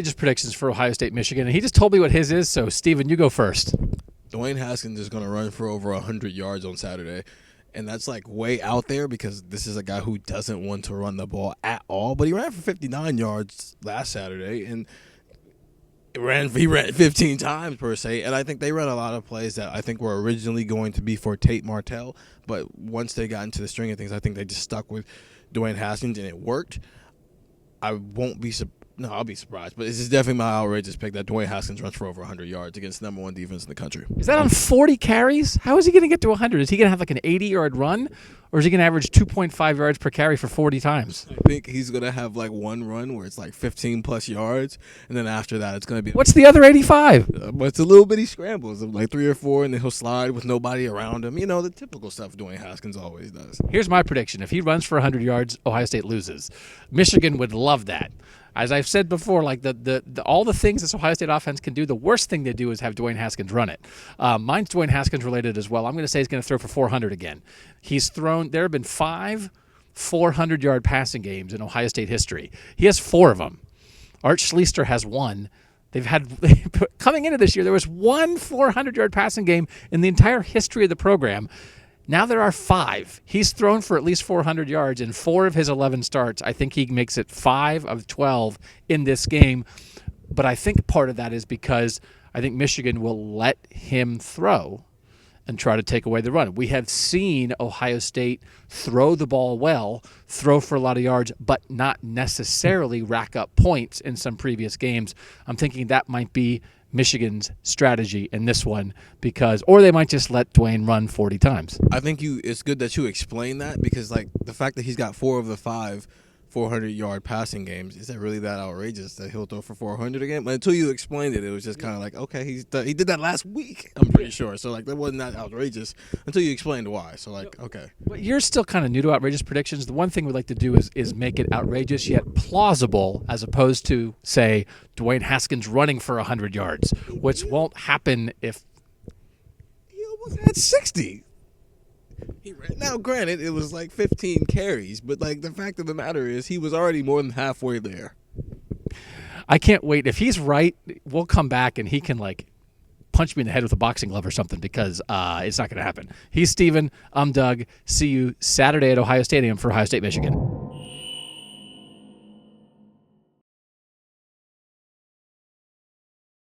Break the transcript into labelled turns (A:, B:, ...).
A: Just predictions for Ohio State, Michigan. And he just told me what his is, so Steven, you go first.
B: Dwayne Haskins is going to run for over 100 yards on Saturday. And that's like way out there because this is a guy who doesn't want to run the ball at all. But he ran for 59 yards last Saturday, and he ran 15 times per se. And I think they ran a lot of plays that I think were originally going to be for Tate Martell. But once they got into the string of things, I think they just stuck with Dwayne Haskins, and it worked. I won't be surprised. No, I'll be surprised. But this is definitely my outrageous pick that Dwayne Haskins runs for over 100 yards against the #1 defense in the country.
A: Is that on 40 carries? How is he going to get to 100? Is he going to have like an 80-yard run? Or is he going to average 2.5 yards per carry for 40 times?
B: I think he's going to have like one run where it's like 15-plus yards. And then after that, it's going to be...
A: What's the other 85?
B: But it's a little bitty scrambles of like 3 or 4, and then he'll slide with nobody around him. You know, the typical stuff Dwayne Haskins always does.
A: Here's my prediction. If he runs for 100 yards, Ohio State loses. Michigan would love that. As I've said before, like all the things this Ohio State offense can do, the worst thing they do is have Dwayne Haskins run it. Mine's Dwayne Haskins related as well. I'm going to say he's going to throw for 400 again. There have been 5 400-yard passing games in Ohio State history. He has 4 of them. Art Schlichter has 1. Coming into this year, there was 1 400-yard passing game in the entire history of the program. Now there are 5. He's thrown for at least 400 yards in 4 of his 11 starts. I think he makes it 5 of 12 in this game. But I think part of that is because I think Michigan will let him throw and try to take away the run. We have seen Ohio State throw the ball well, throw for a lot of yards, but not necessarily rack up points in some previous games. I'm thinking that might be Michigan's strategy in this one or they might just let Dwayne run 40 times.
B: I think it's good that you explain that because like the fact that he's got 4 of the 5 400-yard passing games, is that really that outrageous that he'll throw for 400 again? But until you explained it, it was just kind of like, okay, he did that last week, I'm pretty sure. So like that wasn't that outrageous until you explained why. So like, okay.
A: But you're still kind of new to outrageous predictions. The one thing we'd like to do is make it outrageous yet plausible, as opposed to say Dwayne Haskins running for 100 yards, which won't happen if
B: he almost had 60. Now, granted, it was like 15 carries, but like the fact of the matter is he was already more than halfway there.
A: I can't wait. If he's right, we'll come back and he can like punch me in the head with a boxing glove or something because it's not going to happen. He's Steven. I'm Doug. See you Saturday at Ohio Stadium for Ohio State, Michigan.